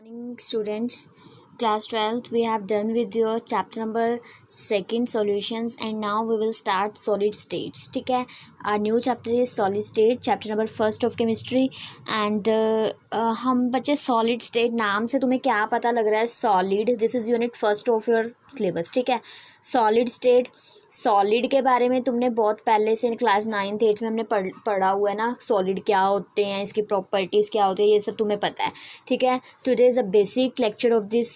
Morning students, class 12th we have done with your chapter number 2 solutions and now we will start solid states. ठीक है, our new chapter is solid state, chapter number 1 of chemistry and हम बच्चे solid state नाम से तुम्हें क्या पता लग रहा है? solid, this is unit 1 of your syllabus. ठीक है, solid state सॉलिड के बारे में तुमने बहुत पहले से क्लास 9th 8th में हमने पढ़ा हुआ है ना. सॉलिड क्या होते हैं, इसकी प्रॉपर्टीज़ क्या होती है, ये सब तुम्हें पता है. ठीक है, today is a basic lecture of this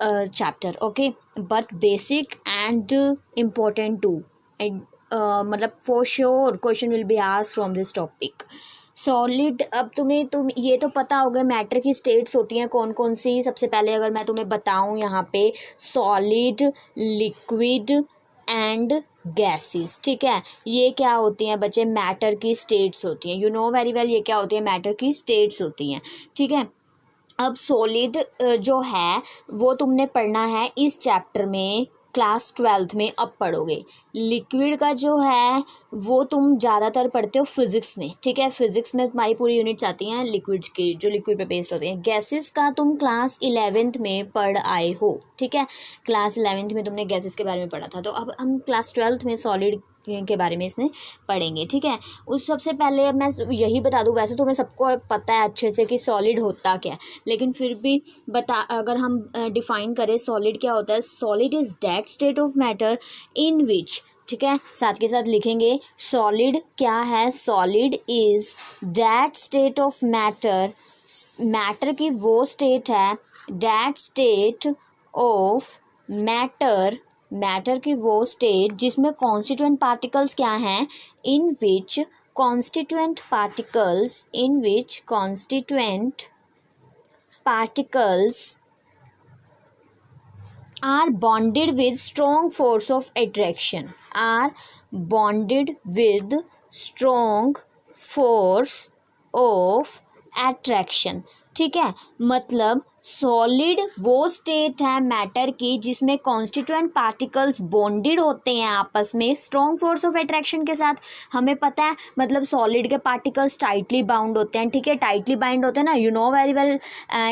chapter. Okay, but basic and important to and मतलब for sure question will be asked from this topic. Solid, अब तुम ये तो पता होगा मैटर की स्टेट्स होती हैं कौन कौन सी. सबसे पहले अगर मैं तुम्हें बताऊं यहाँ पे सॉलिड, लिक्विड एंड गैसेस. ठीक है, ये क्या होती हैं बच्चे? मैटर की स्टेट्स होती हैं. यू नो वेरी वेल ये क्या होती है? मैटर की स्टेट्स होती हैं. ठीक है, अब सॉलिड जो है वो तुमने पढ़ना है इस चैप्टर में क्लास 12th में. अब पढ़ोगे लिक्विड का जो है वो तुम ज़्यादातर पढ़ते हो फिज़िक्स में. ठीक है, फिज़िक्स में तुम्हारी पूरी यूनिट्स आती हैं लिक्विड की, जो लिक्विड पे बेस्ड होते हैं. गैसेस का तुम क्लास 11th में पढ़ आए हो. ठीक है, क्लास 11th में तुमने गैसेस के बारे में पढ़ा था. तो अब हम क्लास 12th में सॉलिड के बारे में इसमें पढ़ेंगे. ठीक है, उस सबसे पहले मैं यही बता दूं, वैसे तो तुम्हें सबको पता है अच्छे से कि सॉलिड होता क्या है, लेकिन फिर भी अगर हम डिफ़ाइन करें सॉलिड क्या होता है. Solid is that state of matter in which. ठीक है, साथ के साथ लिखेंगे सॉलिड क्या है. Solid is that state of matter. Matter की वो स्टेट है, that state of matter. Matter की वो स्टेट जिसमें कॉन्स्टिट्यूएंट पार्टिकल्स क्या हैं? In which constituent particles are bonded with strong force of attraction. Are bonded with strong force of attraction. ठीक है, मतलब सॉलिड वो स्टेट है मैटर की जिसमें कॉन्स्टिट्यूएंट पार्टिकल्स बॉन्डेड होते हैं आपस में स्ट्रॉन्ग फोर्स ऑफ अट्रैक्शन के साथ. हमें पता है मतलब सॉलिड के पार्टिकल्स टाइटली बाउंड होते हैं. ठीक है, टाइटली बाइंड होते हैं ना. You know very well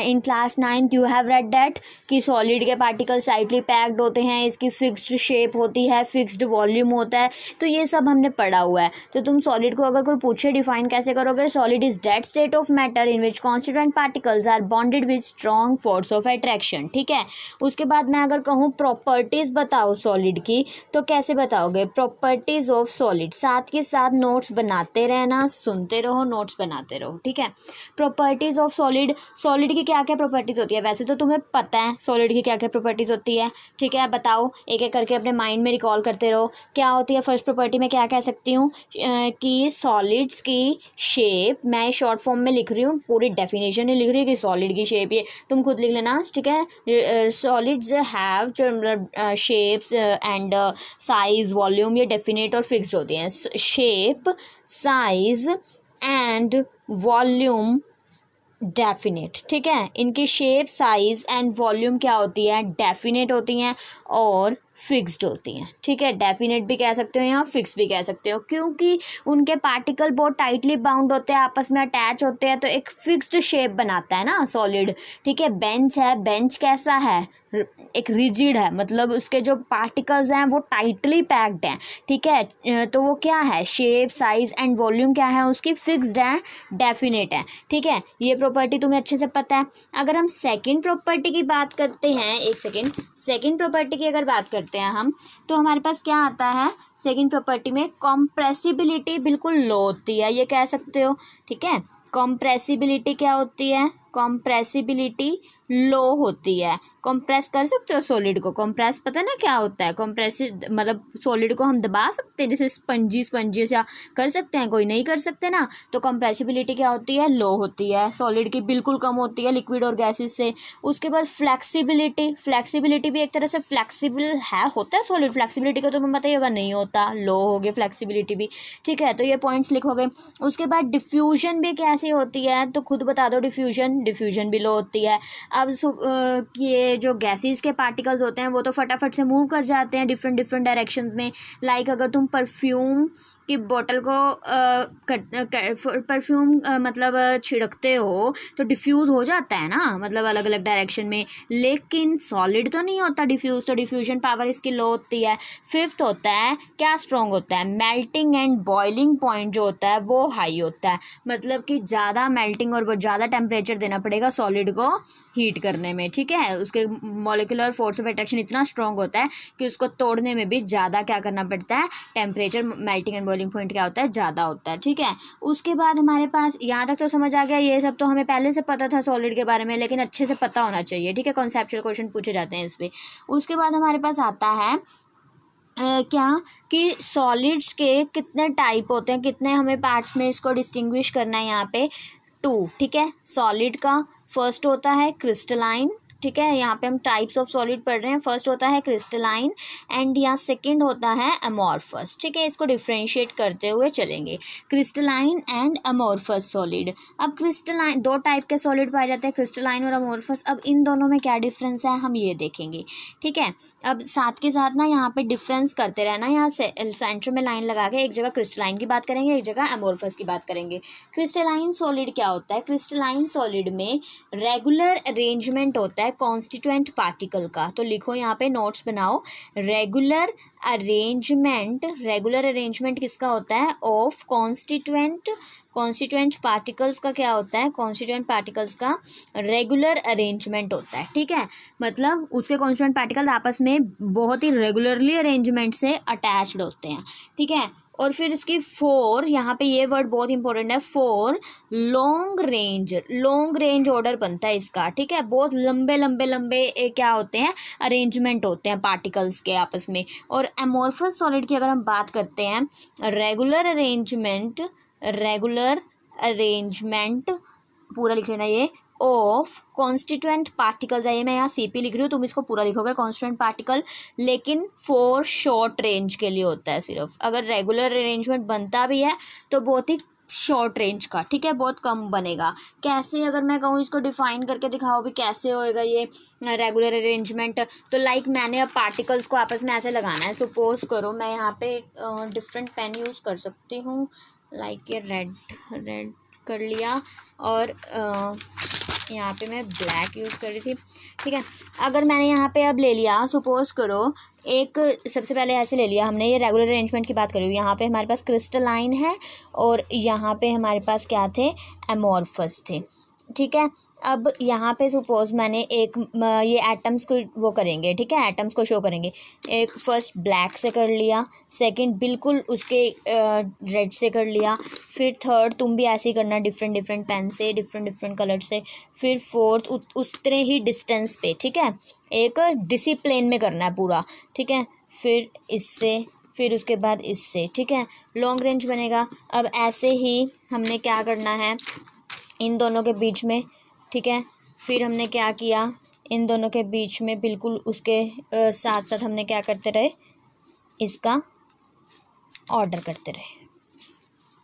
in class 9th you have read that कि सॉलिड के पार्टिकल्स टाइटली पैक्ड होते हैं, इसकी फिक्स्ड शेप होती है, फिक्स्ड वॉल्यूम होता है. तो ये सब हमने पढ़ा हुआ है. तो तुम सॉलिड को अगर कोई पूछे डिफाइन कैसे करोगे? Solid is that state of matter in which constituent particles are bonded with strong force of attraction. ठीक है, उसके बाद मैं अगर कहूँ प्रॉपर्टीज बताओ सॉलिड की, तो कैसे बताओगे? Properties of solid. साथ के साथ नोट्स बनाते रहना, सुनते रहो, नोट्स बनाते रहो. ठीक है, प्रॉपर्टीज ऑफ सॉलिड. सॉलिड की क्या क्या प्रॉपर्टीज होती है? वैसे तो तुम्हें पता है सॉलिड की क्या क्या प्रॉपर्टीज होती है. ठीक है, बताओ एक एक करके अपने माइंड में रिकॉल करते रहो. क्या होती है फर्स्ट प्रॉपर्टी? में क्या कह सकती हूँ कि सॉलिड्स की शेप, मैं शॉर्ट फॉर्म में लिख रही हूँ, पूरी डेफिनेशन नहीं लिख रही कि सॉलिड की शेप, ये तुम खुद लिख लेना. ठीक है, सॉलिड्स हैव जो मतलब शेप्स एंड साइज, वॉल्यूम, ये डेफिनेट और फिक्स्ड होती हैं. Shape, size and volume definite. ठीक है, इनकी शेप, साइज एंड वॉल्यूम क्या होती है? डेफिनेट होती हैं और फिक्स्ड होती हैं. ठीक है, डेफिनेट भी कह सकते हो या फिक्स भी कह सकते हो, क्योंकि उनके पार्टिकल बहुत टाइटली बाउंड होते हैं, आपस में अटैच होते हैं, तो एक फिक्स्ड शेप बनाता है ना सॉलिड. ठीक है, बेंच है, बेंच कैसा है? एक रिजिड है, मतलब उसके जो पार्टिकल्स हैं वो टाइटली पैक्ड हैं. ठीक है, तो वो क्या है? शेप, साइज एंड वॉल्यूम क्या है उसकी? फिक्स्ड है, डेफिनेट है. ठीक है, ये प्रॉपर्टी तुम्हें अच्छे से पता है. अगर हम सेकंड प्रॉपर्टी की बात करते हैं, एक सेकंड प्रॉपर्टी की अगर बात करते हैं हम, तो हमारे पास क्या आता है? सेकंड प्रॉपर्टी में कॉम्प्रेसिबिलिटी बिल्कुल लो होती है, ये कह सकते हो. ठीक है, कॉम्प्रेसिबिलिटी क्या होती है? कॉम्प्रेसिबिलिटी लो होती है. कंप्रेस कर सकते हो सॉलिड को? कंप्रेस पता है ना क्या होता है? कंप्रेस मतलब सॉलिड को हम दबा सकते हैं, जैसे स्पंजी सा कर सकते हैं, कोई नहीं कर सकते ना. तो कंप्रेसिबिलिटी क्या होती है? लो होती है. सॉलिड की बिल्कुल कम होती है लिक्विड और गैसेस से. उसके बाद फ्लेक्सिबिलिटी भी एक तरह से फ्लेक्सिबल है, होता है सॉलिड. फ्लेक्सिबिलिटी का तुम्हें पता ही होगा, नहीं होता होता, लो हो गई फ्लेक्सिबिलिटी भी, ठीक है। तो ये पॉइंट्स लिखोगे। उसके बाद डिफ्यूजन भी कैसी होती है तो खुद बता दो, डिफ्यूजन भी लो होती है। अब ये जो गैसेस के पार्टिकल्स होते हैं वो तो फटाफट से मूव कर जाते हैं डिफरेंट डिफरेंट डायरेक्शंस में। लाइक अगर तुम परफ्यूम की बोतल को परफ्यूम मतलब छिड़कते हो तो डिफ्यूज़ हो जाता है ना, मतलब अलग अलग डायरेक्शन में, लेकिन सॉलिड तो नहीं होता डिफ्यूज़, तो डिफ्यूजन पावर इसकी लो होती है। फिफ्थ होता है क्या स्ट्रॉन्ग होता है, मेल्टिंग एंड बॉइलिंग पॉइंट जो होता है वो हाई होता है, मतलब कि ज़्यादा मेल्टिंग और बहुत ज़्यादा टेम्परेचर देना पड़ेगा सॉलिड को हीट करने में, ठीक है। उसके मॉलिक्यूलर फोर्स ऑफ अट्रैक्शन इतना स्ट्रॉन्ग होता है कि उसको तोड़ने में भी ज़्यादा क्या करना पड़ता है, temperature melting and boiling point क्या होता है, ज़्यादा होता है, ठीक है। उसके बाद हमारे पास यहाँ तक तो समझ आ गया, ये सब तो हमें पहले से पता था सॉलिड के बारे में, लेकिन अच्छे से पता होना चाहिए, ठीक है। कॉन्सेप्चुअल क्वेश्चन पूछे जाते हैं इस पर। उसके बाद हमारे पास आता है क्या कि सॉलिड्स के कितने टाइप होते हैं, कितने हमें पार्ट्स में इसको डिस्टिंग्विश करना है यहाँ पे 2, ठीक है। सॉलिड का फर्स्ट होता है क्रिस्टलाइन, ठीक है। यहाँ पे हम टाइप्स ऑफ सॉलिड पढ़ रहे हैं। फर्स्ट होता है क्रिस्टलाइन एंड यहाँ सेकंड होता है अमॉर्फस, ठीक है। इसको डिफ्रेंशिएट करते हुए चलेंगे, क्रिस्टलाइन एंड अमॉर्फस सॉलिड। अब क्रिस्टलाइन 2 टाइप के सॉलिड पाए जाते हैं, क्रिस्टलाइन और अमॉर्फस। अब इन दोनों में क्या डिफरेंस है हम ये देखेंगे, ठीक है। अब साथ के साथ ना यहाँ पे डिफरेंस करते रहना, यहाँ सेंटर में लाइन लगा के एक जगह क्रिस्टलाइन की बात करेंगे, एक जगह अमॉर्फस की बात करेंगे। क्रिस्टलाइन सॉलिड क्या होता है, क्रिस्टलाइन सॉलिड में रेगुलर अरेंजमेंट होता है कॉन्स्टिट्यूएंट पार्टिकल का। तो लिखो यहाँ पे, नोट्स बनाओ, रेगुलर अरेंजमेंट किसका होता है, ऑफ कॉन्स्टिट्यूएंट पार्टिकल्स का क्या होता है, कॉन्स्टिट्यूएंट पार्टिकल्स का रेगुलर अरेंजमेंट होता है, ठीक है। मतलब उसके कॉन्स्टिट्यूएंट पार्टिकल आपस में बहुत ही रेगुलरली अरेंजमेंट से अटैच्ड होते हैं, ठीक है। और फिर इसकी 4, यहाँ पे ये वर्ड बहुत इंपॉर्टेंट है, 4 लॉन्ग रेंज ऑर्डर बनता है इसका, ठीक है। बहुत लंबे क्या होते हैं, अरेंजमेंट होते हैं पार्टिकल्स के आपस में। और एमोर्फस सॉलिड की अगर हम बात करते हैं, रेगुलर अरेंजमेंट पूरा लिख लेना ये, ऑफ कॉन्स्टिट्यूएंट पार्टिकल्स है, ये मैं यहाँ CP लिख रही हूँ, तुम इसको पूरा लिखोगे कॉन्स्टिट्यूएंट पार्टिकल, लेकिन 4 शॉर्ट रेंज के लिए होता है सिर्फ। अगर रेगुलर अरेंजमेंट बनता भी है तो बहुत ही शॉर्ट रेंज का, ठीक है, बहुत कम बनेगा। कैसे, अगर मैं कहूँ इसको डिफाइन करके दिखाओ भी कैसे होएगा ये रेगुलर अरेंजमेंट, तो लाइक मैंने अब पार्टिकल्स को आपस में ऐसे लगाना है। सपोज करो मैं यहाँ पे डिफरेंट पेन यूज़ कर सकती हूँ, लाइक ये रेड कर लिया, और यहाँ पे मैं ब्लैक यूज़ कर रही थी, ठीक है। अगर मैंने यहाँ पे अब ले लिया, सपोज करो एक, सबसे पहले ऐसे ले लिया हमने, ये रेगुलर अरेंजमेंट की बात करी, यहाँ पे हमारे पास क्रिस्टलाइन है और यहाँ पे हमारे पास क्या थे, एमॉर्फस थे, ठीक है। अब यहाँ पे सपोज मैंने एक ये एटम्स को वो करेंगे, ठीक है, एटम्स को शो करेंगे। एक फर्स्ट ब्लैक से कर लिया, सेकंड बिल्कुल उसके रेड से कर लिया, फिर थर्ड तुम भी ऐसे ही करना, डिफरेंट पेन से, डिफरेंट कलर से, फिर फोर्थ उतने ही डिस्टेंस पे, ठीक है, एक डिसिप्लिन में करना है पूरा, ठीक है। फिर इससे, फिर उसके बाद इससे, ठीक है, लॉन्ग रेंज बनेगा। अब ऐसे ही हमने क्या करना है इन दोनों के बीच में, ठीक है। फिर हमने क्या किया, इन दोनों के बीच में बिल्कुल उसके साथ साथ हमने क्या करते रहे, इसका ऑर्डर करते रहे,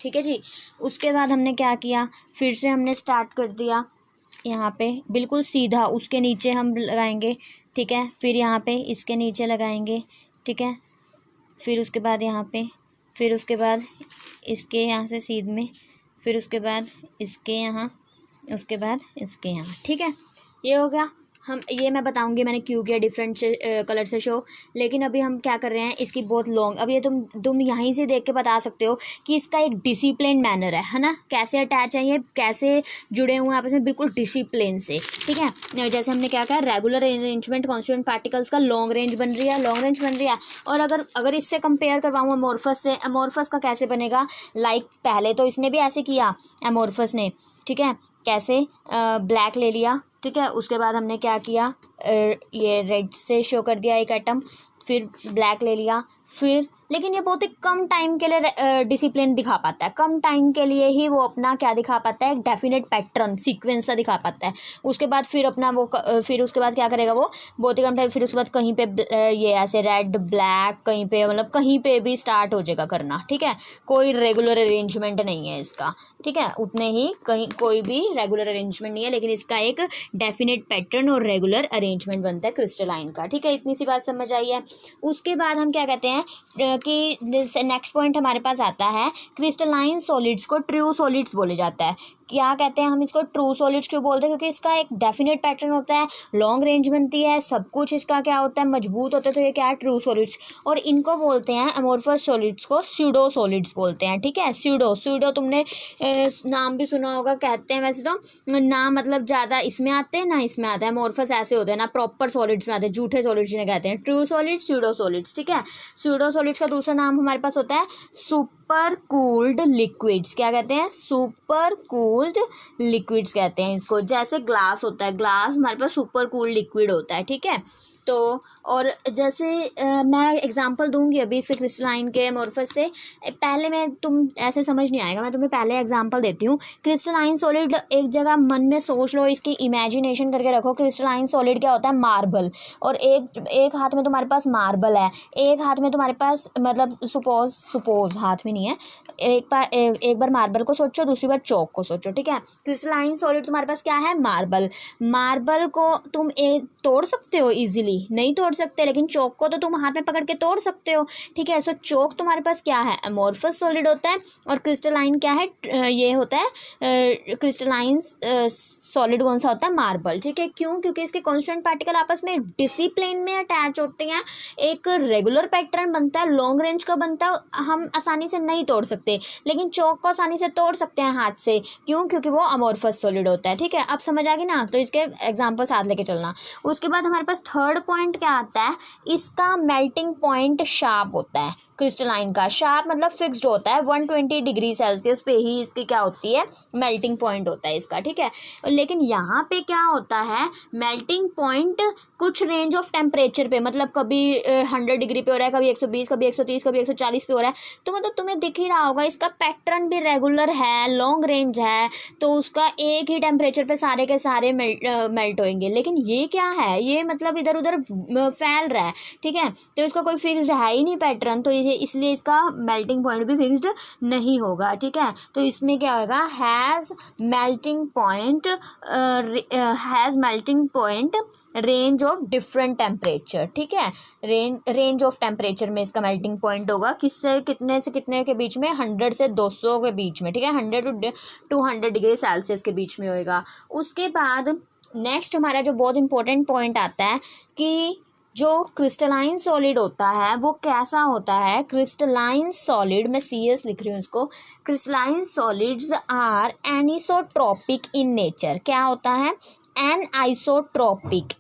ठीक है जी। उसके बाद हमने क्या किया, फिर से हमने स्टार्ट कर दिया, यहाँ पे बिल्कुल सीधा उसके नीचे हम लगाएंगे, ठीक है। फिर यहाँ पे इसके नीचे लगाएंगे, ठीक है। फिर उसके बाद यहाँ पे, फिर उसके बाद इसके यहाँ से सीध में, फिर उसके बाद इसके यहाँ, उसके बाद इसके यहाँ, ठीक है। ये हो गया। हम ये मैं बताऊंगी मैंने क्यों किया डिफरेंट कलर से शो, लेकिन अभी हम क्या कर रहे हैं, इसकी बहुत लॉन्ग, अब ये तुम यहीं से देख के बता सकते हो कि इसका एक डिसिप्लिन मैनर है ना, कैसे अटैच है ये, कैसे जुड़े हुए हैं आपस में, बिल्कुल डिसिप्लिन से, ठीक है। जैसे हमने क्या कहा, रेगुलर अरेंजमेंट कॉन्स्टिट्यूएंट पार्टिकल्स का लॉन्ग रेंज बन रही है। और अगर इससे कंपेयर करवाऊँ अमॉर्फस से, अमॉर्फस का कैसे बनेगा, लाइक पहले तो इसने भी ऐसे किया अमॉर्फस ने, ठीक है, कैसे ब्लैक ले लिया, ठीक है। उसके बाद हमने क्या किया, ये रेड से शो कर दिया एक एटम, फिर ब्लैक ले लिया, फिर लेकिन ये बहुत ही कम टाइम के लिए डिसिप्लिन दिखा पाता है, कम टाइम के लिए ही वो अपना क्या दिखा पाता है, एक डेफिनेट पैटर्न सीक्वेंस सा दिखा पाता है। उसके बाद फिर अपना वो फिर उसके बाद क्या करेगा वो बहुत ही कम टाइम, फिर उसके बाद कहीं पे ये ऐसे रेड ब्लैक कहीं पे मतलब कहीं पे भी स्टार्ट हो जाएगा करना, ठीक है। कोई रेगुलर अरेंजमेंट नहीं है इसका, ठीक है, उतने ही कहीं कोई भी रेगुलर अरेंजमेंट नहीं है, लेकिन इसका एक डेफिनेट पैटर्न और रेगुलर अरेंजमेंट बनता है क्रिस्टलाइन का, ठीक है। इतनी सी बात समझ आई है। उसके बाद हम क्या कहते हैं कि नेक्स्ट पॉइंट हमारे पास आता है, क्रिस्टलाइन सॉलिड्स को ट्रू सॉलिड्स बोले जाता है। क्या कहते हैं हम इसको ट्रू सॉलिड्स क्यों बोलते हैं, क्योंकि इसका एक डेफिनेट पैटर्न होता है, लॉन्ग रेंज बनती है, सब कुछ इसका क्या होता है मजबूत होता है, तो ये क्या है ट्रू सॉलिड्स। और इनको बोलते हैं अमोर्फस सॉलिड्स को स्यूडो सॉलिड्स बोलते हैं, ठीक है। स्यूडो तुमने नाम भी सुना होगा, कहते हैं वैसे तो ना मतलब ज़्यादा इसमें आते हैं ना इसमें आता है, अमोर्फस ऐसे होते हैं ना प्रॉपर सॉलिड्स में आते हैं, झूठे सॉलिड्स जिन्हें कहते हैं, ट्रू सॉलिड्स स्यूडो सॉलिड्स, ठीक है। स्यूडो सॉलिड्स का दूसरा नाम हमारे पास होता है सुपर कूल्ड लिक्विड्स। क्या कहते हैं, सुपर कूल्ड लिक्विड्स कहते हैं इसको। जैसे ग्लास होता है, ग्लास हमारे पास सुपर कूल्ड लिक्विड होता है, ठीक है। तो और जैसे मैं एग्जांपल दूंगी अभी इसके क्रिस्टलाइन के अमोर्फस से, पहले मैं तुम ऐसे समझ नहीं आएगा, मैं तुम्हें पहले एग्जांपल देती हूँ। क्रिस्टलाइन सॉलिड एक जगह मन में सोच लो, इसकी इमेजिनेशन करके रखो। क्रिस्टलाइन सॉलिड क्या होता है, मार्बल। और एक हाथ में तुम्हारे पास मार्बल है, एक हाथ में तुम्हारे पास मतलब सपोज हाथ में नहीं है, एक बार मार्बल को सोचो, दूसरी बार चौक को सोचो, ठीक है। क्रिस्टलाइन सॉलिड तुम्हारे पास क्या है, मार्बल को तुम तोड़ सकते हो इजीली, नहीं तोड़ सकते, लेकिन चौक को तो तुम हाथ में पकड़ के तोड़ सकते हो, ठीक है। सो चौक तुम्हारे पास क्या है, अमोर्फस सॉलिड होता है, और क्रिस्टलाइन क्या है, ये होता है क्रिस्टलाइन सॉलिड कौन सा होता है, मार्बल, ठीक है। क्यों, क्योंकि इसके कांस्टेंट पार्टिकल आपस में डिसिप्लिन में अटैच होते हैं, एक रेगुलर पैटर्न बनता है, लॉन्ग रेंज का बनता है, हम आसानी से नहीं तोड़ सकते, लेकिन चौक को आसानी से तोड़ सकते हैं हाथ से। क्यों, क्योंकि वो अमोर्फस सॉलिड होता है, ठीक है। अब समझ आ गई ना, तो इसके एग्जाम्पल साथ लेके चलना। उसके बाद हमारे पास थर्ड पॉइंट क्या आता है, इसका मेल्टिंग पॉइंट शार्प होता है। क्रिस्टलाइन का शार्प मतलब फिक्स्ड होता है, 120 डिग्री सेल्सियस पे ही इसकी क्या होती है, मेल्टिंग पॉइंट होता है इसका, ठीक है। लेकिन यहाँ पे क्या होता है, मेल्टिंग पॉइंट कुछ रेंज ऑफ टेम्परेचर पे, मतलब कभी 100 डिग्री पे हो रहा है, कभी 120, कभी 130, कभी 140 पे हो रहा है, तो मतलब तुम्हें दिख ही रहा होगा इसका पैटर्न भी रेगुलर है, लॉन्ग रेंज है, तो उसका एक ही टेम्परेचर पे सारे के सारे मेल्ट होंगे। लेकिन ये क्या है, ये मतलब इधर उधर फैल रहा है, ठीक है, तो इसका कोई फिक्स्ड है ही नहीं पैटर्न, तो इसलिए इसका मेल्टिंग पॉइंट भी फिक्स्ड नहीं होगा, ठीक है। तो इसमें क्या होगा, has melting point range of different temperature, ठीक है। रेंज ऑफ टेम्परेचर में इसका मेल्टिंग पॉइंट होगा, किससे कितने से कितने के बीच में, 100 से 200 के बीच में, ठीक है, 100 to 200 डिग्री सेल्सियस के बीच में होएगा। उसके बाद नेक्स्ट हमारा जो बहुत इंपॉर्टेंट पॉइंट आता है कि जो क्रिस्टलाइन सॉलिड होता है वो कैसा होता है, क्रिस्टलाइन सॉलिड, मैं CS लिख रही हूँ इसको, crystalline solids are anisotropic in nature. क्या होता है, एनआइसोट्रॉपिक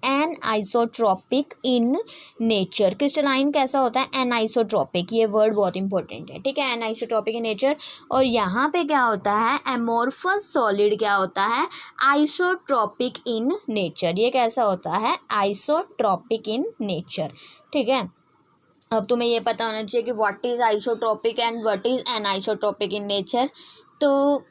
इन नेचर। क्रिस्टलाइन कैसा होता है, एनआइसोट्रॉपिक, ये वर्ड बहुत इंपॉर्टेंट है, ठीक है, एनआइसोट्रॉपिक इन नेचर। और यहाँ पे क्या होता है, एमोर्फस सॉलिड क्या होता है, आइसोट्रॉपिक इन नेचर। ये कैसा होता है, आइसोट्रॉपिक इन नेचर, ठीक है। अब तुम्हें ये पता होना चाहिए कि what is isotropic and what is anisotropic in nature, तो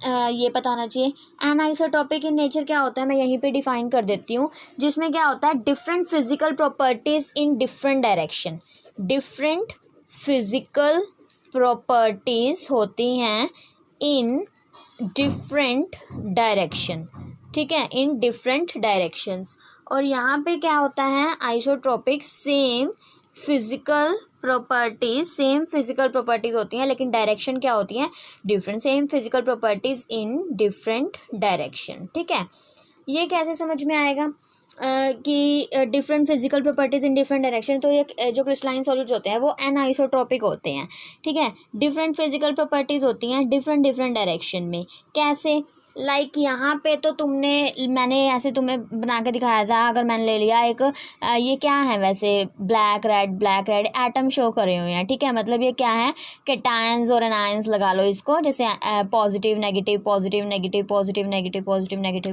ये पता होना चाहिए। एनआइसोट्रॉपिक इन नेचर क्या होता है, मैं यहीं पे डिफाइन कर देती हूँ, जिसमें क्या होता है, different physical properties in different direction. Different physical properties होती हैं इन डिफरेंट डायरेक्शन, ठीक है, इन डिफरेंट डायरेक्शंस। और यहाँ पे क्या होता है, आइसोट्रॉपिक सेम फिजिकल प्रॉपर्टीज होती हैं, लेकिन डायरेक्शन क्या होती है, different. Same physical properties in different direction, ठीक है। ये कैसे समझ में आएगा कि different physical properties in different direction, तो ये जो क्रिस्टलाइन सॉलिड्स होते हैं वो एनआइसोट्रॉपिक होते हैं, ठीक है। डिफरेंट फिजिकल प्रॉपर्टीज होती हैं डिफरेंट डायरेक्शन में। कैसे, लाइक यहाँ पे तो मैंने ऐसे तुम्हें बना के दिखाया था, अगर मैंने ले लिया एक ये क्या है वैसे, ब्लैक रेड एटम शो करे हुए हैं, ठीक है, मतलब ये क्या है, कैटायंस और एनायंस लगा लो इसको, जैसे पॉजिटिव नेगेटिव,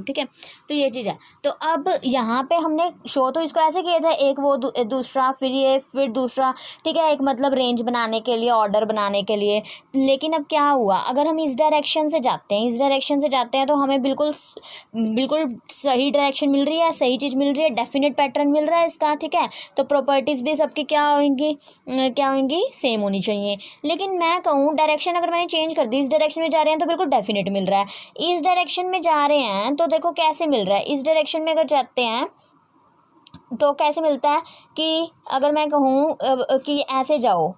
ठीक है। तो ये चीज़ है। तो अब यहाँ पे हमने शो तो इसको ऐसे किया था, एक वो दूसरा, फिर ये, फिर दूसरा, ठीक है, एक मतलब रेंज बनाने के लिए, ऑर्डर बनाने के लिए। लेकिन अब क्या हुआ, अगर हम इस डायरेक्शन से जाते हैं, इस डायरेक्शन से जाते हैं तो हमें बिल्कुल बिल्कुल सही डायरेक्शन मिल रही है, सही चीज़ मिल रही है, डेफिनेट पैटर्न मिल रहा है इसका, ठीक है। तो प्रॉपर्टीज़ भी सबकी क्या होंगी, सेम होनी चाहिए। लेकिन मैं कहूँ डायरेक्शन अगर मैंने चेंज कर दी, इस डायरेक्शन में जा रहे हैं तो बिल्कुल डेफिनेट मिल रहा है, इस डायरेक्शन में जा रहे हैं तो देखो कैसे मिल रहा है, इस डायरेक्शन में अगर जाते हैं तो कैसे मिलता है कि अगर मैं कहूँ कि ऐसे जाओ,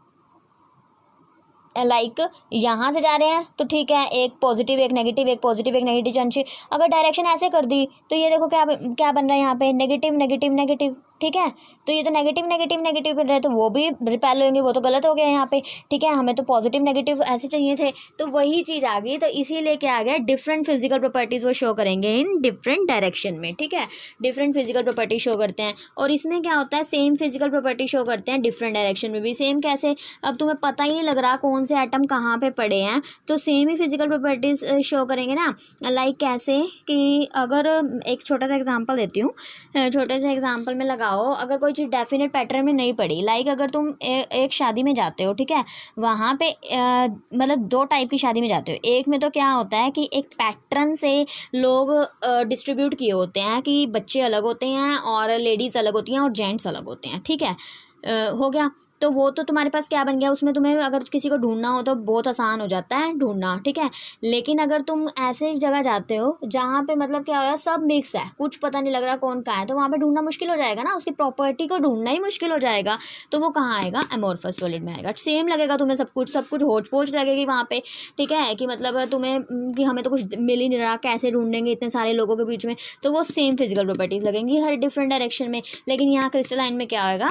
लाइक यहाँ से जा रहे हैं तो ठीक है, एक पॉजिटिव एक नेगेटिव, एक पॉजिटिव एक नेगेटिव चांस। अगर डायरेक्शन ऐसे कर दी तो ये देखो क्या बन रहा है यहाँ पे, नेगेटिव नेगेटिव नेगेटिव, ठीक है। तो ये तो नेगेटिव नेगेटिव नेगेटिव बन रहा है, तो वो भी रिपेल होंगे, वो तो गलत हो गया यहाँ पे, ठीक है। हमें तो पॉजिटिव नेगेटिव ऐसे चाहिए थे, तो वही चीज़ आ गई। तो इसीलिए क्या आ गया, डिफरेंट फिजिकल प्रॉपर्टीज़ वो शो करेंगे इन डिफरेंट डायरेक्शन में, ठीक है। डिफरेंट फिजिकल प्रॉपर्टी शो करते हैं। और इसमें क्या होता है, सेम फिजिकल प्रॉपर्टी शो करते हैं डिफरेंट डायरेक्शन में भी। सेम कैसे, अब तुम्हें पता ही नहीं लग रहा कौन से एटम कहाँ पे पड़े हैं, तो सेम ही फिजिकल प्रॉपर्टीज शो करेंगे ना। लाइक कैसे कि अगर एक छोटा सा एग्जांपल देती हूँ, छोटे से एग्जांपल में लगाओ, अगर कोई चीज़ डेफिनेट पैटर्न में नहीं पड़ी, लाइक अगर तुम एक शादी में जाते हो, ठीक है, वहाँ पे मतलब दो टाइप की शादी में जाते हो। एक में तो क्या होता है कि एक पैटर्न से लोग डिस्ट्रीब्यूट किए होते हैं कि बच्चे अलग होते हैं और लेडीज़ अलग होती हैं और जेंट्स अलग होते हैं, ठीक है। हो गया, तो वो तो तुम्हारे पास क्या बन गया, उसमें तुम्हें अगर किसी को ढूंढना हो तो बहुत आसान हो जाता है ढूंढना, ठीक है। लेकिन अगर तुम ऐसे जगह जाते हो जहाँ पे मतलब क्या होगा, सब मिक्स है, कुछ पता नहीं लग रहा कौन कहाँ है, तो वहाँ पे ढूंढना मुश्किल हो जाएगा ना, उसकी प्रॉपर्टी को ढूंढना ही मुश्किल हो जाएगा। तो वो कहाँ आएगा, अमोर्फस सॉलिड में आएगा। सेम लगेगा तुम्हें, सब कुछ होच पोच लगेगी वहाँ पे, ठीक है, कि मतलब तुम्हें कि हमें तो कुछ मिल ही नहीं रहा, कैसे ढूंढेंगे इतने सारे लोगों के बीच में। तो वो सेम फिजिकल प्रॉपर्टीज़ लगेंगी हर डिफरेंट डायरेक्शन में। लेकिन यहाँ क्रिस्टलाइन में क्या होगा,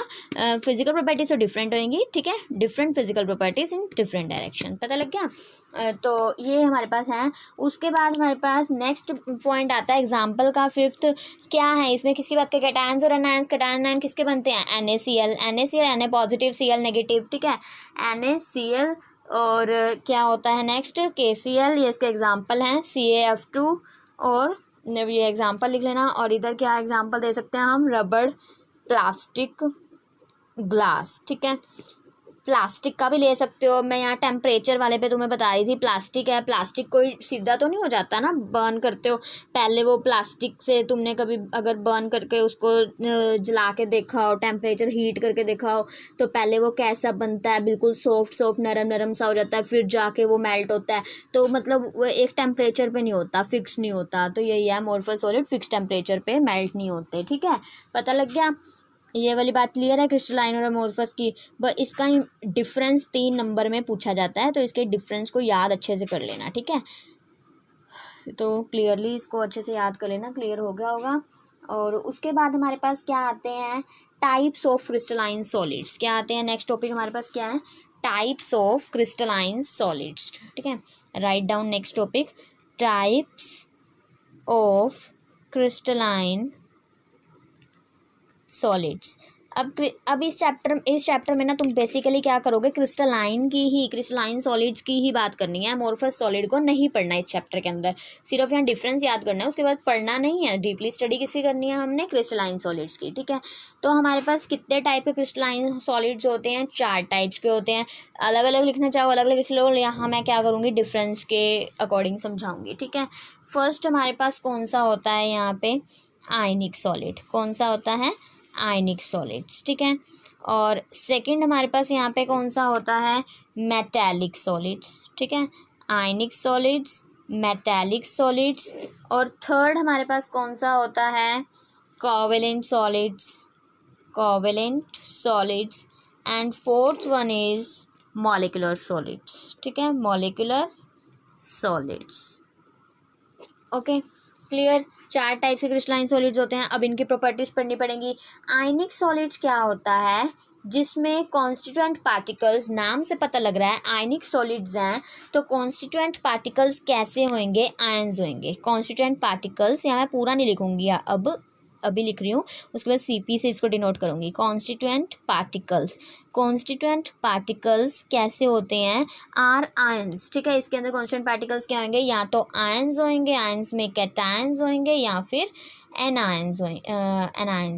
फिजिकल प्रॉपर्टीज तो डिफरेंट होंगी, ठीक है, different physical properties in different direction. पता लग गया। तो ये हमारे पास है। उसके बाद हमारे पास नेक्स्ट पॉइंट आता है एग्जाम्पल का, फिफ्थ। क्या है इसमें, किसकी बात करें, कैटायंस और एनायंस। कैटायन एनायन किसके बनते हैं, NaCl, Na positive, Cl negative, ठीक है, NaCl। और क्या होता है नेक्स्ट, KCl, ये इसके एग्जाम्पल हैं, CaF2। और ये एग्जाम्पल लिख लेना। और इधर क्या एग्जाम्पल दे सकते हैं हम, रबड़, प्लास्टिक, ग्लास, ठीक है। प्लास्टिक का भी ले सकते हो, मैं यहाँ टेम्परेचर वाले पे तुम्हें बता रही थी। प्लास्टिक है, प्लास्टिक कोई सीधा तो नहीं हो जाता ना, बर्न करते हो पहले। वो प्लास्टिक से तुमने कभी अगर बर्न करके उसको जला के देखा हो, टेम्परेचर हीट करके देखा हो, तो पहले वो कैसा बनता है, बिल्कुल सॉफ्ट सॉफ्ट नरम नरम सा हो जाता है, फिर जाके वो मेल्ट होता है। तो मतलब वो एक टेम्परेचर पे नहीं होता, फिक्स नहीं होता। तो यही है, अमोर्फस सॉलिड फिक्स टेम्परेचर पे मेल्ट नहीं होते, ठीक है। पता लग गया, ये वाली बात क्लियर है क्रिस्टलाइन और अमोर्फस की। बस इसका ही डिफरेंस 3 नंबर में पूछा जाता है, तो इसके डिफरेंस को याद अच्छे से कर लेना, ठीक है। तो क्लियरली इसको अच्छे से याद कर लेना, क्लियर हो गया होगा। और उसके बाद हमारे पास क्या आते हैं, टाइप्स ऑफ क्रिस्टलाइन सॉलिड्स। क्या आते हैं, नेक्स्ट टॉपिक हमारे पास क्या है, टाइप्स ऑफ क्रिस्टलाइन सॉलिड्स, ठीक है। Write down next topic, types of crystalline solids. अब इस चैप्टर में ना तुम बेसिकली क्या करोगे, क्रिस्टलाइन सॉलिड्स की ही बात करनी है। अमोर्फस सॉलिड को नहीं पढ़ना इस चैप्टर के अंदर, सिर्फ यहाँ डिफरेंस याद करना है, उसके बाद पढ़ना नहीं है। डीपली स्टडी किसकी करनी है हमने, क्रिस्टलाइन सॉलिड्स की, ठीक है। तो हमारे पास कितने टाइप के क्रिस्टलाइन सॉलिड्स होते हैं, 4 टाइप्स के होते हैं। अलग अलग लिखना चाहो अलग अलग लिख लो, यहाँ मैं क्या करूँगी, डिफरेंस के अकॉर्डिंग समझाऊँगी, ठीक है। फर्स्ट हमारे पास कौन सा होता है यहाँ पे, आयनिक सॉलिड। कौन सा होता है, आयनिक सॉलिड्स, ठीक है। और सेकंड हमारे पास यहाँ पे कौन सा होता है, मेटालिक सॉलिड्स, ठीक है। आयनिक सॉलिड्स, मेटालिक सॉलिड्स। और थर्ड हमारे पास कौन सा होता है, covalent solids. And fourth one is molecular solids, ठीक है, molecular solids. Okay, clear. 4 type से क्रिस्टलाइन सॉलिड्स होते हैं। अब इनकी प्रॉपर्टीज पढ़नी पड़ेंगी। आयनिक सॉलिड्स क्या होता है, जिसमें कॉन्स्टिट्यूएंट पार्टिकल्स, नाम से पता लग रहा है आयनिक सॉलिड्स हैं, तो कॉन्स्टिट्यूएंट पार्टिकल्स कैसे होंगे, आयंस होंगे। कॉन्स्टिट्यूएंट पार्टिकल्स यहाँ मैं पूरा नहीं लिखूंगी अब, अभी लिख रही हूँ, उसके बाद CP से इसको डिनोट करूँगी। कॉन्स्टिट्यूएंट पार्टिकल्स, कॉन्स्टिट्यूएंट पार्टिकल्स कैसे होते हैं, आर आयंस, ठीक है। इसके अंदर कॉन्स्टिट्यूएंट पार्टिकल्स क्या होंगे, या तो आयंस होंगे, आयंस में कैटायंस होंगे, या फिर एनायंस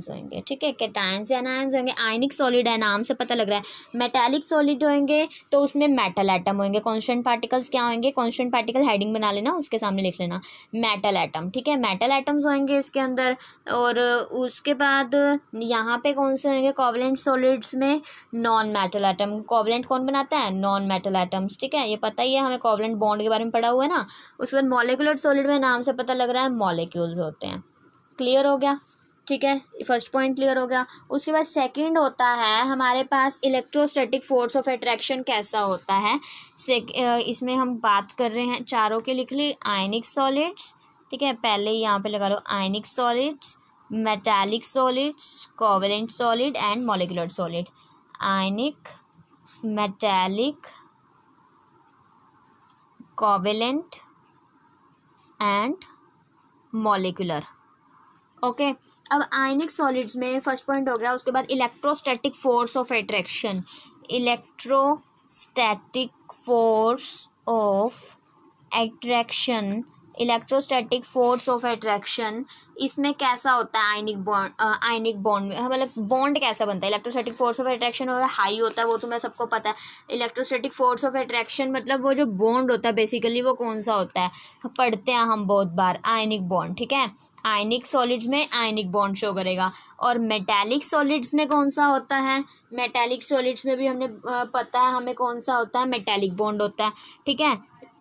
होंगे, ठीक है। कैटायंस या एनायंस होंगे। आयनिक सॉलिड है, नाम से पता लग रहा है। मेटालिक सॉलिड होंगे तो उसमें मेटल एटम होंगे। कॉन्स्टेंट पार्टिकल्स क्या होंगे, कॉन्स्टेंट पार्टिकल हेडिंग बना लेना, उसके सामने लिख लेना मेटल एटम, ठीक है। मेटल एटम्स होंगे इसके अंदर। और उसके बाद यहाँ पे कौन से होंगे, कोवलेंट सॉलिड्स में नॉन मेटल एटम। कोवलेंट कौन बनाता है, नॉन मेटल एटम्स, ठीक है, ये पता ही है हमें, कोवलेंट बॉन्ड के बारे में पढ़ा हुआ है ना। उसके बाद मॉलिक्यूलर सॉलिड में नाम से पता लग रहा है मॉलिक्यूल्स होते हैं। क्लियर हो गया, ठीक है, फर्स्ट पॉइंट क्लियर हो गया। उसके बाद सेकंड होता है हमारे पास इलेक्ट्रोस्टैटिक फोर्स ऑफ अट्रैक्शन कैसा होता है। इसमें हम बात कर रहे हैं, चारों के लिख ली, आयनिक सॉलिड्स, ठीक है, पहले ही यहाँ पे लगा लो ionic solids, metallic solids, covalent solid and molecular solid. Ionic, metallic, covalent and molecular, okay. अब आयनिक सॉलिड्स में फर्स्ट पॉइंट हो गया। उसके बाद electrostatic force of attraction, electrostatic force of attraction, electrostatic force of attraction इसमें कैसा होता है, आयनिक बॉन्ड में, मतलब बॉन्ड कैसा बनता है। Electrostatic force of attraction high होता है, वो तो मैं सबको पता है। इलेक्ट्रोस्टैटिक फोर्स ऑफ अट्रैक्शन मतलब वो जो बॉन्ड होता है बेसिकली वो कौन सा होता है, पढ़ते हैं हम बहुत बार, आयनिक बॉन्ड, ठीक है। आयनिक सॉलिड्स में आयनिक बॉन्ड शो करेगा। और मेटालिक सॉलिड्स में कौन सा होता है, मेटालिक सॉलिड्स में भी हमने पता है हमें कौन सा होता है, मेटालिक बॉन्ड होता है, ठीक है,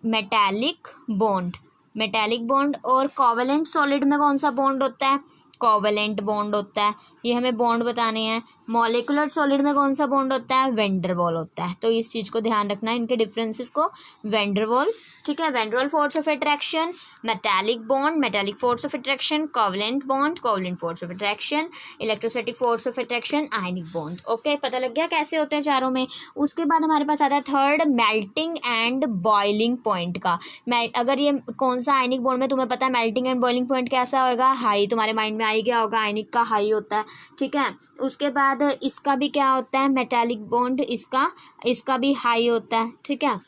मेटालिक बॉन्ड, मेटालिक बॉन्ड। और कोवलेंट सॉलिड में कौन सा बॉन्ड होता है, कोवलेंट बॉन्ड होता है, ये हमें बॉन्ड बताने हैं। मॉलिक्यूलर सॉलिड में कौन सा बॉन्ड होता है, वैन डर वाल होता है। तो इस चीज़ को ध्यान रखना है, इनके डिफरेंसेस को, वैन डर वाल, ठीक है, van der Waal force of attraction, metallic bond, metallic force of attraction, covalent bond, covalent force of attraction, electrostatic force of attraction, ionic bond, okay, पता लग गया कैसे होते हैं चारों में। उसके बाद हमारे पास आता है third, melting and boiling point का। अगर ये कौन सा आयनिक बॉन्ड में तुम्हें पता है मेल्टिंग एंड बॉइलिंग पॉइंट कैसा होगा, हाई, तुम्हारे माइंड में आई गया होगा, आयनिक का हाई होता है, ठीक है। उसके बाद इसका भी क्या होता है, मेटालिक बॉन्ड, इसका भी हाई होता है, ठीक है,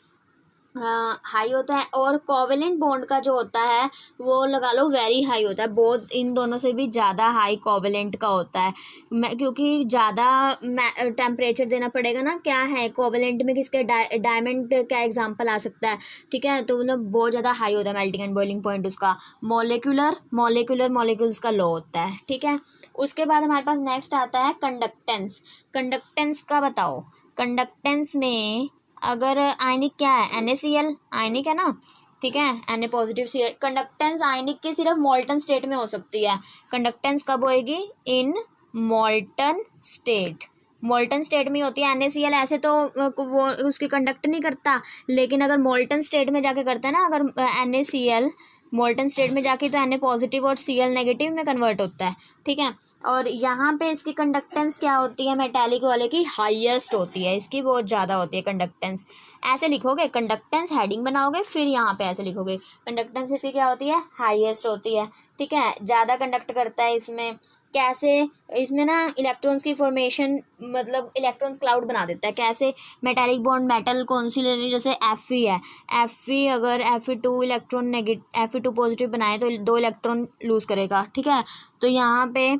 हाई होता है। और कोवलेंट बॉन्ड का जो होता है वो लगा लो वेरी हाई होता है, बहुत, इन दोनों से भी ज़्यादा हाई कोवलेंट का होता है, क्योंकि ज़्यादा टेम्परेचर देना पड़ेगा ना। क्या है कोवलेंट में, किसके, डायमंड का एग्जांपल आ सकता है, ठीक है, तो मतलब बहुत ज़्यादा हाई होता है मेल्टिंग एंड बॉइलिंग पॉइंट उसका। मॉलिक्यूल्स का लो होता है, ठीक है। उसके बाद हमारे पास नेक्स्ट आता है कंडक्टेंस। कंडक्टेंस का बताओ, कंडक्टेंस में अगर आयनिक क्या है, NaCl आयनिक है ना, ठीक है, Na पॉजिटिव सी। कंडक्टेंस आयनिक की सिर्फ मॉल्टन स्टेट में हो सकती है। कंडक्टेंस कब होएगी, इन मॉल्टन स्टेट, मॉल्टन स्टेट में होती है। NaCl ऐसे तो वो उसकी कंडक्ट नहीं करता, लेकिन अगर मॉल्टन स्टेट में जाके करता है ना, अगर NaCl मॉल्टन स्टेट में जाके तो Na पॉजिटिव और Cl नेगेटिव में कन्वर्ट होता है, ठीक है। और यहाँ पे इसकी कंडक्टेंस क्या होती है, मेटालिक वाले की हाईएस्ट होती है, इसकी बहुत ज़्यादा होती है कंडक्टेंस। ऐसे लिखोगे, कंडक्टेंस हेडिंग बनाओगे, फिर यहाँ पे ऐसे लिखोगे, कंडक्टेंस इसकी क्या होती है, हाईएस्ट होती है, ठीक है, ज़्यादा कंडक्ट करता है इसमें। कैसे, इसमें ना इलेक्ट्रॉन्स की फॉर्मेशन, मतलब इलेक्ट्रॉन्स क्लाउड बना देता है। कैसे, मेटालिक बॉन्ड मेटल कौन सी ले ली, जैसे Fe है, Fe अगर Fe2 electron negative, Fe2 positive बनाए तो 2 इलेक्ट्रॉन लूज़ करेगा, ठीक है। तो यहाँ पे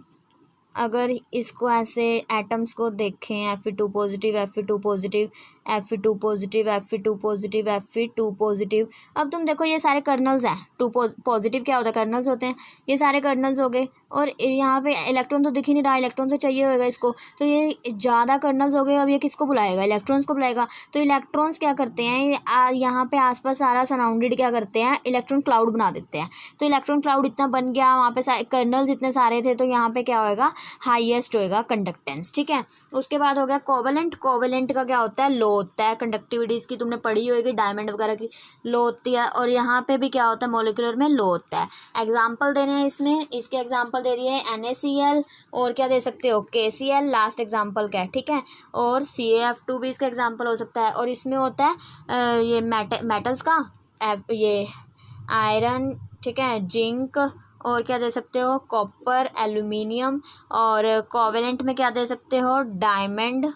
अगर इसको ऐसे एटम्स को देखें, Fe2 positive, Fe2 positive, Fe2 positive, Fe2 positive, Fe2 positive. अब तुम देखो ये सारे कर्नल्स हैं, 2 पॉजिटिव क्या होता है, कर्नल्स होते हैं, ये सारे कर्नल्स हो गए। और यहाँ पे इलेक्ट्रॉन तो दिख ही नहीं रहा, इलेक्ट्रॉन तो चाहिए होगा इसको, तो ये ज़्यादा कर्नल्स हो गए। अब ये किसको बुलाएगा, इलेक्ट्रॉन्स को बुलाएगा। तो इलेक्ट्रॉन्स क्या करते हैं, यहाँ पे आसपास सारा सराउंडेड क्या करते हैं, इलेक्ट्रॉन क्लाउड बना देते हैं। तो इलेक्ट्रॉन क्लाउड इतना बन गया, वहाँ पे कर्नल्स इतने सारे थे, तो यहाँ पे क्या होएगा, हाईएस्ट होएगा कंडक्टेंस, ठीक है। उसके बाद हो गया कोवलेंट। कोवलेंट का क्या होता है, लो होता है, कंडक्टिविटी इसकी तुमने पढ़ी होगी, डायमंड वगैरह की लो होती है। और यहाँ पे भी क्या होता है, मॉलिक्यूलर में लो होता है। एग्जाम्पल देने हैं इसमें, इसके एग्जाम्पल दे दिए NaCl, और क्या दे सकते हो, KCl, लास्ट एग्जाम्पल क्या है, ठीक है। और CaF2 भी इसका एग्जाम्पल हो सकता है। और इसमें होता है ये मेटल्स का, ये आयरन, ठीक है, जिंक और क्या दे सकते हो, कॉपर, एल्यूमिनियम, और कोवेलेंट में क्या दे सकते हो, डायमंड,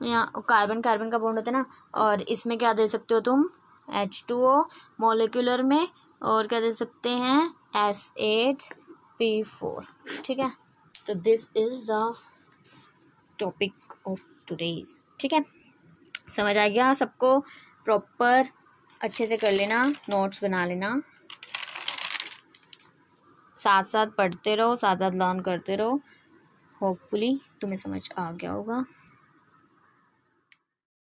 या कार्बन कार्बन का बॉन्ड होता है ना, और इसमें क्या दे सकते हो तुम, H2O, मॉलिक्यूलर में, और क्या दे सकते हैं, S8P4। ठीक है, तो this is the topic of today's. ठीक है, समझ आ गया सबको, प्रॉपर अच्छे से कर लेना, नोट्स बना लेना, साथ साथ पढ़ते रहो, साथ साथ लर्न करते रहो, होपफुली तुम्हें समझ आ गया होगा।